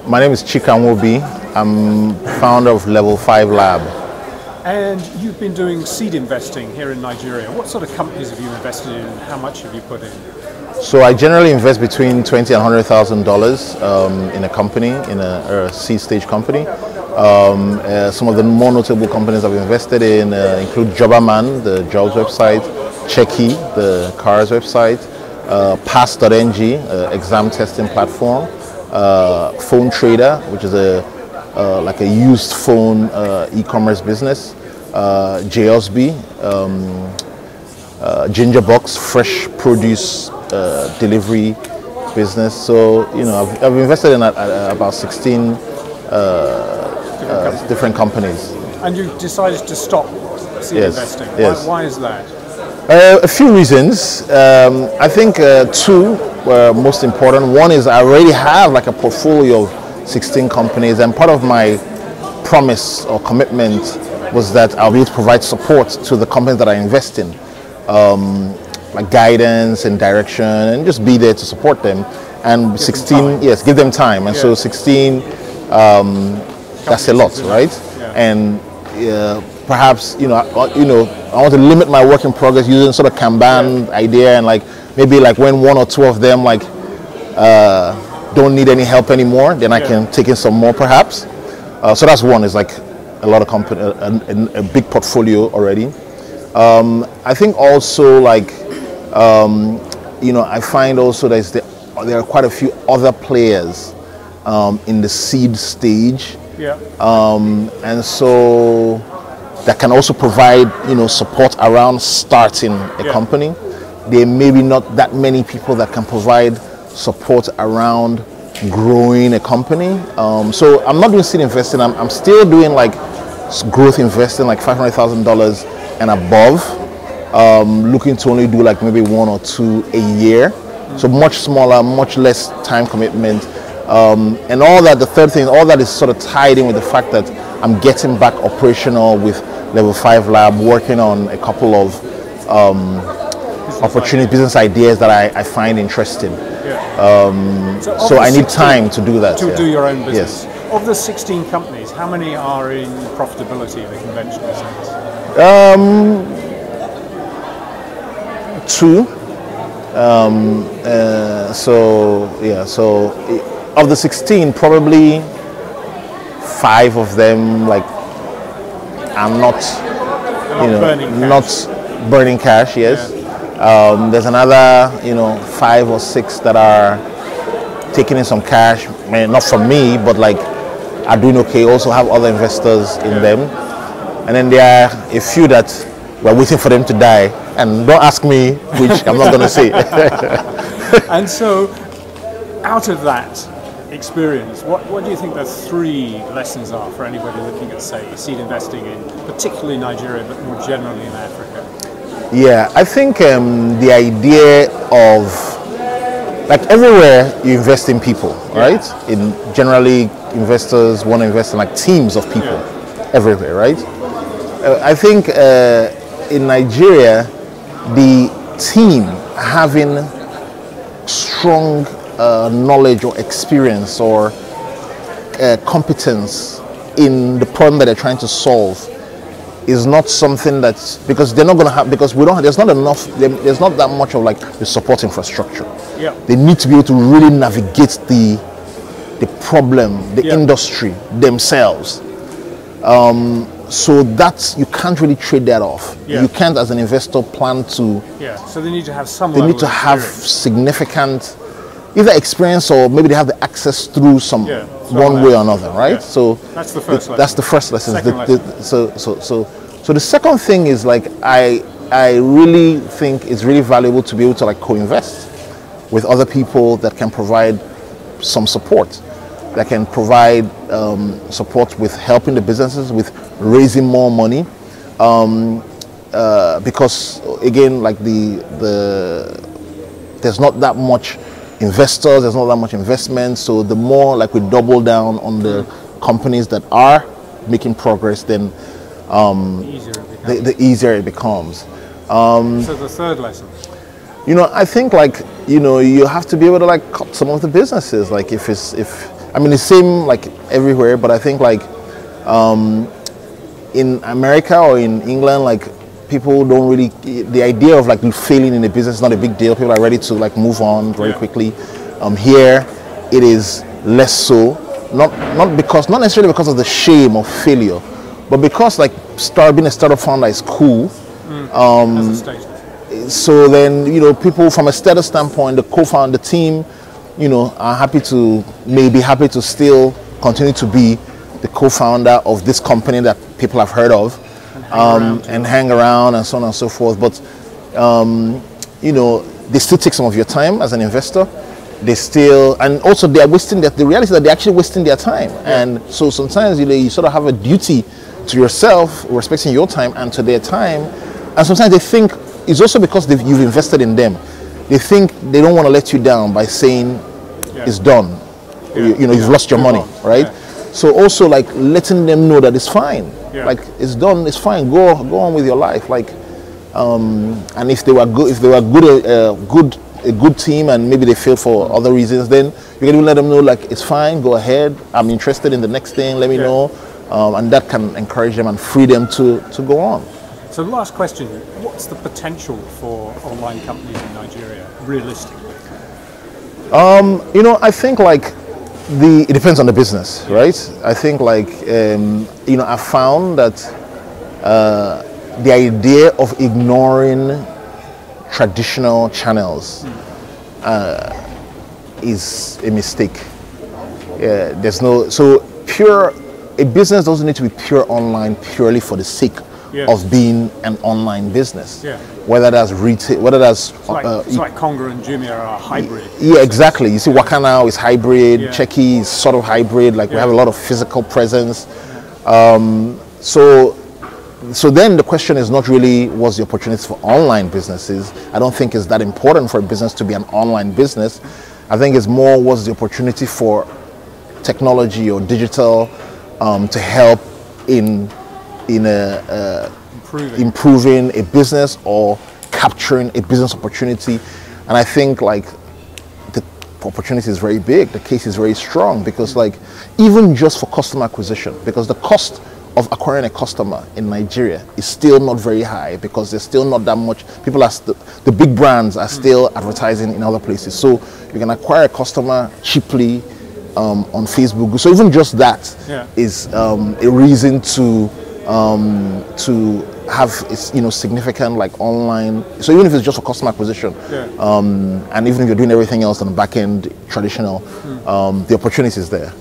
My name is Chika Nwobi. I'm founder of Level 5 Lab. And you've been doing seed investing here in Nigeria. What sort of companies have you invested in and how much have you put in? So I generally invest between $20,000 and $100,000 in a company, in a seed stage company. Some of the more notable companies I've invested in include Jobberman, the jobs website, Checky, the cars website, Pass.ng, exam testing platform, Phone Trader, which is like a used phone e-commerce business, JSB, Gingerbox, fresh produce delivery business. So I've invested in about 16 different companies. And you decided to stop seed investing. Yes. Why is that? A few reasons. I think two were most important. One is I already have like a portfolio of 16 companies, and part of my promise or commitment was that I'll be able to provide support to the companies that I invest in, like guidance and direction, and just be there to support them. And 16, yes, give them time. And so 16, that's a lot, right? Yeah. And perhaps I want to limit my work in progress using sort of Kanban idea, and like maybe like when one or two of them like don't need any help anymore, then I can take in some more perhaps. So that's one, is like a lot of company, a big portfolio already. I think also like I find also there are quite a few other players in the seed stage. Yeah. And so that can also provide support around starting a company. There may be not that many people that can provide support around growing a company. So I'm not doing seed investing. I'm still doing like growth investing, like $500,000 and above. Looking to only do like maybe one or two a year. So much smaller, much less time commitment. And all that, the third thing, all that is sort of tied in with the fact that I'm getting back operational with Level 5 Lab, working on a couple of business ideas that I find interesting. So I need time to do that. To do your own business. Yes. Of the 16 companies, how many are in profitability in the conventional sense? Two. So of the 16, probably 5 of them like I'm not burning cash. Yes. There's another 5 or 6 that are taking in some cash, not from me, but like are doing okay, also have other investors in them. And then there are a few that we're waiting for them to die, and don't ask me which. I'm not going to say. And so out of that experience, what do you think the 3 lessons are for anybody looking at, say, seed investing in particularly Nigeria, but more generally in Africa? Yeah, I think the idea of, like everywhere you invest in people, right? In generally investors want to invest in like teams of people everywhere, right? I think in Nigeria, the team having strong knowledge or experience or competence in the problem that they're trying to solve is not something that's, because they're not going to have, because there's not that much of like the support infrastructure. They need to be able to really navigate the problem, the industry themselves. So that's, you can't really trade that off. You can't, as an investor, plan to. So they need to have some. They need to have significant, either experience or maybe they have the access through some one way or another, right? So that's the first lesson. That's the first lesson. Lesson. So the second thing is like I really think it's really valuable to be able to like co-invest with other people that can provide some support, that can provide support with helping the businesses with raising more money, because again, like there's not that much investors, there's not that much investment. So the more like we double down on the companies that are making progress, then the easier it becomes. So the third lesson. I think like you have to be able to like cut some of the businesses. Like if I mean, the same like everywhere, but I think like in America or in England, like people don't really, the idea of like failing in a business is not a big deal. People are ready to like move on very quickly. Here, it is less so. Not necessarily because of the shame of failure, but because like being a startup founder is cool. So then, you know, people from a status standpoint, the co-founder team, you know, are happy to still continue to be the co-founder of this company that people have heard of, and hang around and so on and so forth. But you know, they still take some of your time as an investor. They still, and also they are wasting the reality is that they're actually wasting their time. And so sometimes, you know, you sort of have a duty to yourself, respecting your time and to their time. And sometimes they think it's also because you've invested in them. They think they don't want to let you down by saying it's done. You know, you've lost your money, right? So also like letting them know that it's fine. Like it's done, it's fine. Go on with your life. Like, and if they were a good team and maybe they failed for other reasons, then you can even let them know like it's fine. Go ahead. I'm interested in the next thing. Let me know, and that can encourage them and free them to go on. So the last question, what's the potential for online companies in Nigeria, realistically? You know, I think like it depends on the business, right? I think like, you know, I found that the idea of ignoring traditional channels is a mistake. A business doesn't need to be pure online purely for the sake of being an online business. Whether that's retail, whether that's it's like Conga and Jumia are hybrid. Yeah, exactly. You see, Waka now is hybrid. Cheki is sort of hybrid. Like we have a lot of physical presence. So then the question is not really what's the opportunity for online businesses. I don't think it's that important for a business to be an online business. I think it's more what's the opportunity for technology or digital to help in improving a business or capturing a business opportunity. And I think like the opportunity is very big. The case is very strong because like even just for customer acquisition, because the cost of acquiring a customer in Nigeria is still not very high because there's still not that much people the big brands are still advertising in other places, so you can acquire a customer cheaply on Facebook. So even just that is a reason to have significant like online. So even if it's just for customer acquisition, and even if you're doing everything else on the back end traditional, the opportunity is there.